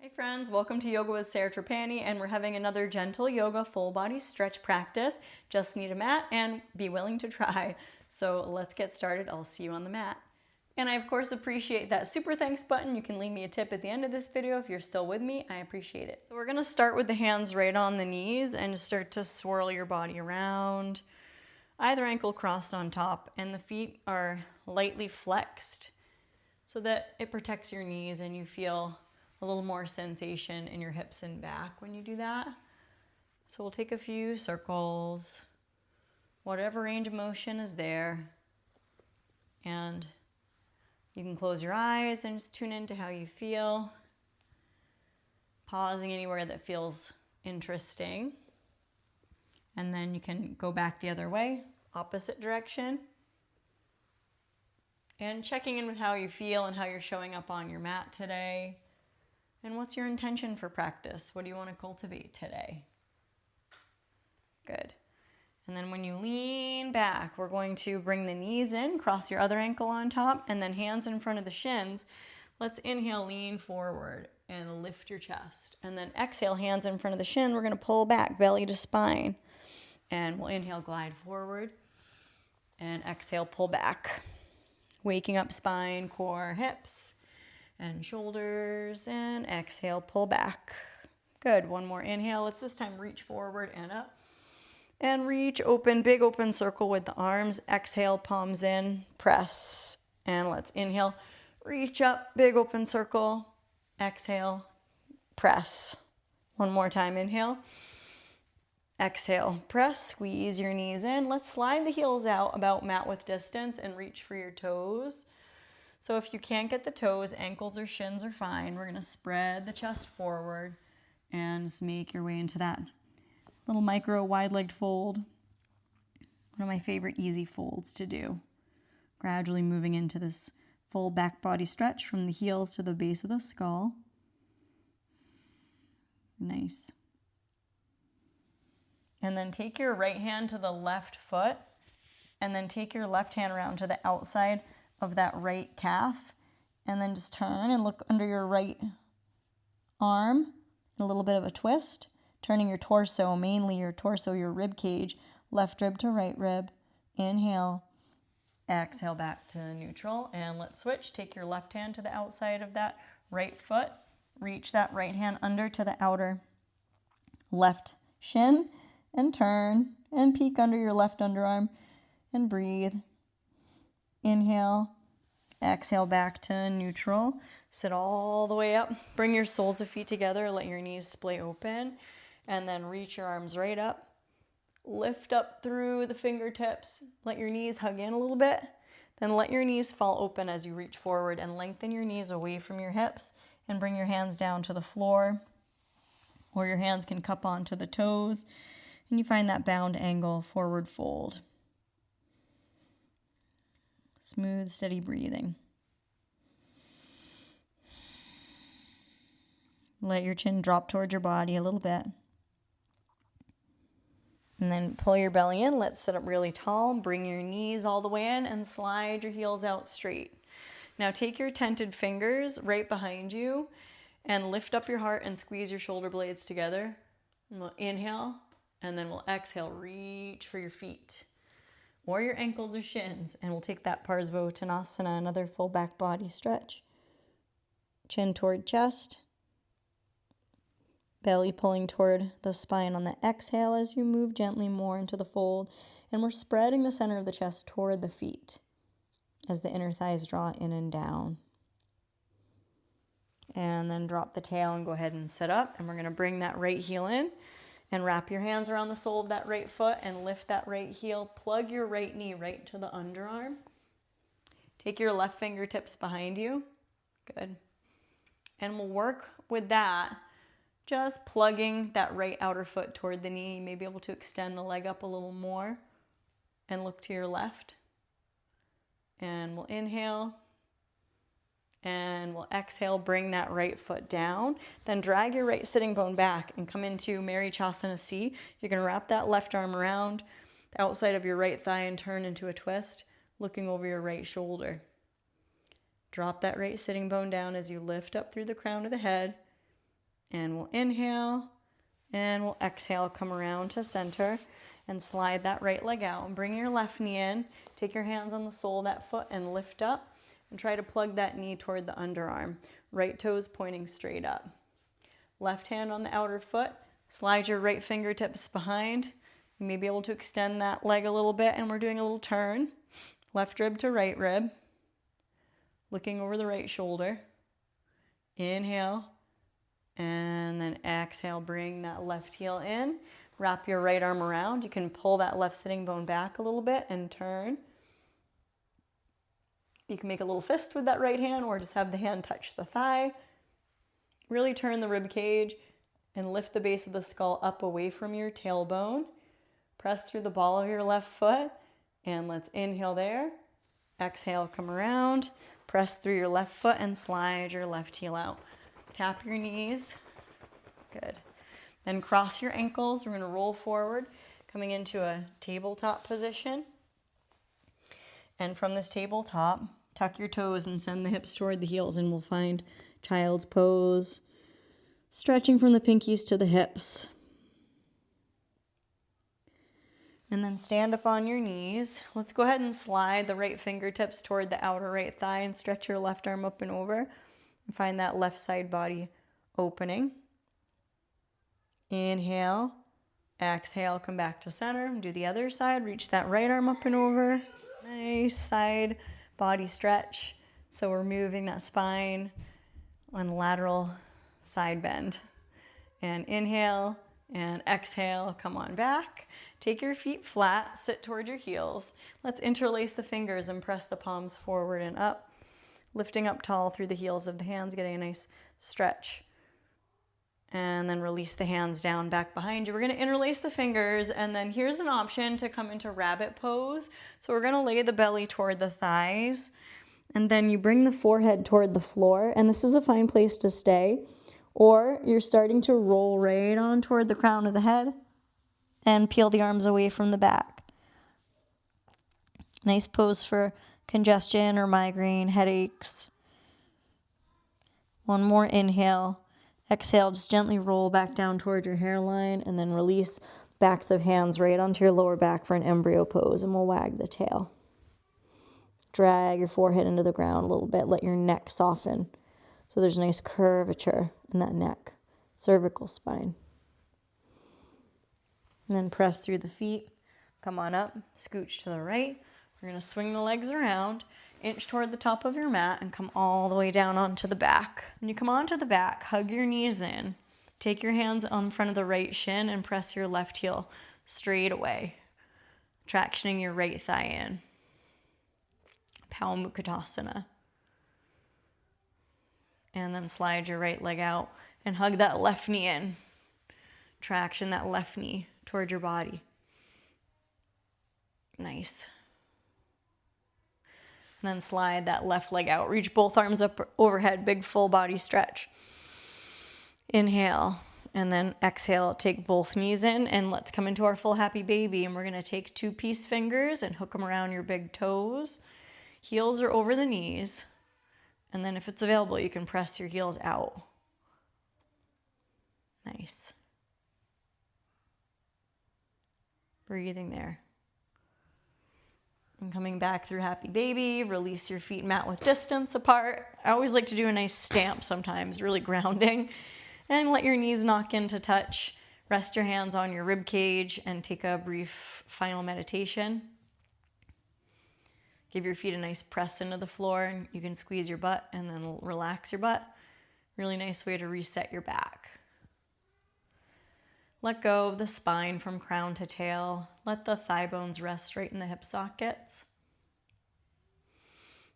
Hi friends, welcome to Yoga with Sarah Trapani, and we're having another gentle yoga full body stretch practice. Just need a mat and be willing to try. So let's get started. I'll see you on the mat. And I of course appreciate that super thanks button. You can leave me a tip at the end of this video if you're still with me. I appreciate it. So we're gonna start with the hands right on the knees and start to swirl your body around. Either ankle crossed on top, and the feet are lightly flexed so that it protects your knees and you feel a little more sensation in your hips and back when you do that. So we'll take a few circles, whatever range of motion is there. And you can close your eyes and just tune into how you feel, pausing anywhere that feels interesting. And then you can go back the other way, opposite direction. And checking in with how you feel and how you're showing up on your mat today. And what's your intention for practice? What do you want to cultivate today? Good. And then when you lean back, we're going to bring the knees in, cross your other ankle on top, and then hands in front of the shins. Let's inhale, lean forward, and lift your chest. And then exhale, hands in front of the shin. We're going to pull back, belly to spine. And we'll inhale, glide forward. And exhale, pull back. Waking up spine, core, hips, and shoulders, and exhale, pull back. Good, one more inhale. Let's this time reach forward and up. And reach, open, big open circle with the arms. Exhale, palms in, press. And let's inhale, reach up, big open circle. Exhale, press. One more time, inhale. Exhale, press, squeeze your knees in. Let's slide the heels out about mat width distance and reach for your toes. So if you can't get the toes, ankles or shins are fine. We're gonna spread the chest forward and just make your way into that little micro wide-legged fold. One of my favorite easy folds to do. Gradually moving into this full back body stretch from the heels to the base of the skull. Nice. And then take your right hand to the left foot, and then take your left hand around to the outside of that right calf, and then just turn and look under your right arm, a little bit of a twist, turning your torso, mainly your torso, your rib cage, left rib to right rib. Inhale, exhale back to neutral, and let's switch. Take your left hand to the outside of that right foot, reach that right hand under to the outer left shin, and turn and peek under your left underarm and breathe. Inhale, exhale back to neutral. Sit all the way up. Bring your soles of feet together. Let your knees splay open. And then reach your arms right up. Lift up through the fingertips. Let your knees hug in a little bit. Then let your knees fall open as you reach forward and lengthen your knees away from your hips and bring your hands down to the floor, or your hands can cup onto the toes. And you find that bound angle, forward fold. Smooth, steady breathing. Let your chin drop towards your body a little bit. And then pull your belly in. Let's sit up really tall. Bring your knees all the way in and slide your heels out straight. Now take your tented fingers right behind you and lift up your heart and squeeze your shoulder blades together. And we'll inhale, and then we'll exhale. Reach for your feet or your ankles or shins, and we'll take that Parsvottanasana, another full back body stretch. Chin toward chest, belly pulling toward the spine on the exhale as you move gently more into the fold, and we're spreading the center of the chest toward the feet as the inner thighs draw in and down. And then drop the tail and go ahead and sit up, and we're going to bring that right heel in. And wrap your hands around the sole of that right foot and lift that right heel. Plug your right knee right to the underarm. Take your left fingertips behind you. Good. And we'll work with that, just plugging that right outer foot toward the knee. You may be able to extend the leg up a little more and look to your left. And we'll inhale. And we'll exhale, bring that right foot down. Then drag your right sitting bone back and come into Marichasana C. You're going to wrap that left arm around the outside of your right thigh and turn into a twist, looking over your right shoulder. Drop that right sitting bone down as you lift up through the crown of the head And we'll inhale and we'll exhale, come around to center and slide that right leg out and bring your left knee in. Take your hands on the sole of that foot and lift up and try to plug that knee toward the underarm. Right toes pointing straight up. Left hand on the outer foot, slide your right fingertips behind. You may be able to extend that leg a little bit, and we're doing a little turn. Left rib to right rib. Looking over the right shoulder. Inhale. And then exhale, bring that left heel in. Wrap your right arm around. You can pull that left sitting bone back a little bit and turn. You can make a little fist with that right hand or just have the hand touch the thigh. Really turn the rib cage and lift the base of the skull up away from your tailbone. Press through the ball of your left foot and let's inhale there. Exhale, come around. Press through your left foot and slide your left heel out. Tap your knees. Good. Then cross your ankles. We're going to roll forward, coming into a tabletop position. And from this tabletop, tuck your toes and send the hips toward the heels, and we'll find child's pose, stretching from the pinkies to the hips. And then stand up on your knees. Let's go ahead and slide the right fingertips toward the outer right thigh and stretch your left arm up and over. And find that left side body opening. Inhale, exhale, come back to center. Do the other side. Reach that right arm up and over. Nice side body stretch. So we're moving that spine on lateral side bend. And inhale and exhale, come on back. Take your feet flat, sit toward your heels. Let's interlace the fingers and press the palms forward and up. Lifting up tall through the heels of the hands, getting a nice stretch. And then release the hands down back behind you. We're going to interlace the fingers, and then here's an option to come into rabbit pose. So we're going to lay the belly toward the thighs, and then you bring the forehead toward the floor, and this is a fine place to stay. Or you're starting to roll right on toward the crown of the head and peel the arms away from the back. Nice pose for congestion or migraine, headaches. One more inhale. Exhale, just gently roll back down toward your hairline and then release backs of hands right onto your lower back for an embryo pose, and we'll wag the tail. Drag your forehead into the ground a little bit. Let your neck soften. So there's a nice curvature in that neck, cervical spine. And then press through the feet. Come on up, scooch to the right. We're going to swing the legs around, inch toward the top of your mat, and come all the way down onto the back. When you come onto the back, hug your knees in. Take your hands on front of the right shin and press your left heel straight away, tractioning your right thigh in. Paumukkhasana. And then slide your right leg out and hug that left knee in. Traction that left knee toward your body. Nice. And then slide that left leg out. Reach both arms up overhead, big full body stretch. Inhale, and then exhale, take both knees in, and let's come into our full happy baby. And we're gonna take 2-piece fingers and hook them around your big toes. Heels are over the knees. And then if it's available, you can press your heels out. Nice. Breathing there. And coming back through happy baby, release your feet mat width distance apart. I always like to do a nice stamp sometimes, really grounding. And let your knees knock in to touch. Rest your hands on your rib cage and take a brief final meditation. Give your feet a nice press into the floor, and you can squeeze your butt and then relax your butt. Really nice way to reset your back. Let go of the spine from crown to tail. Let the thigh bones rest right in the hip sockets.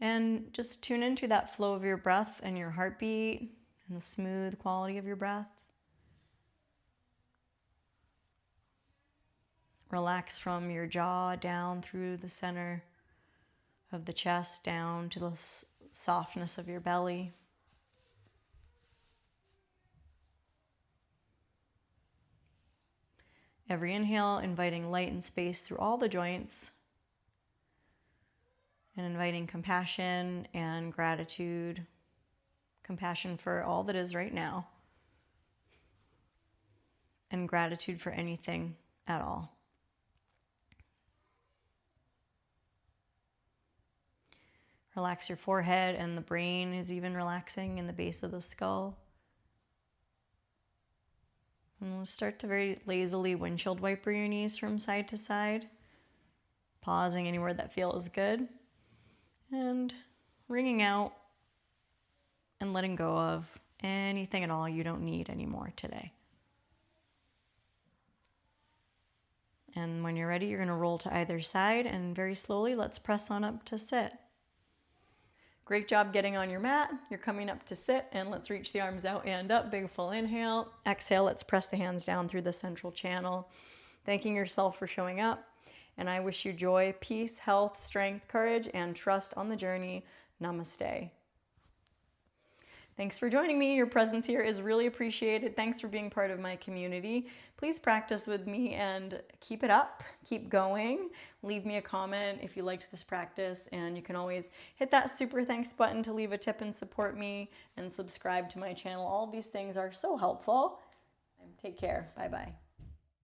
And just tune into that flow of your breath and your heartbeat and the smooth quality of your breath. Relax from your jaw down through the center of the chest, down to the softness of your belly. Every inhale, inviting light and space through all the joints, and inviting compassion and gratitude, compassion for all that is right now. and gratitude for anything at all. Relax your forehead, and the brain is even relaxing in the base of the skull. And we'll start to very lazily windshield wiper your knees from side to side, pausing anywhere that feels good, and wringing out and letting go of anything at all you don't need anymore today. And when you're ready, you're going to roll to either side, and very slowly, let's press on up to sit. Great job getting on your mat. You're coming up to sit, and let's reach the arms out and up. Big full inhale. Exhale, let's press the hands down through the central channel. Thanking yourself for showing up. And I wish you joy, peace, health, strength, courage, and trust on the journey. Namaste. Thanks for joining me. Your presence here is really appreciated. Thanks for being part of my community. Please practice with me and keep it up. Keep going. Leave me a comment if you liked this practice, and you can always hit that super thanks button to leave a tip and support me, and subscribe to my channel. All these things are so helpful. Take care. Bye-bye.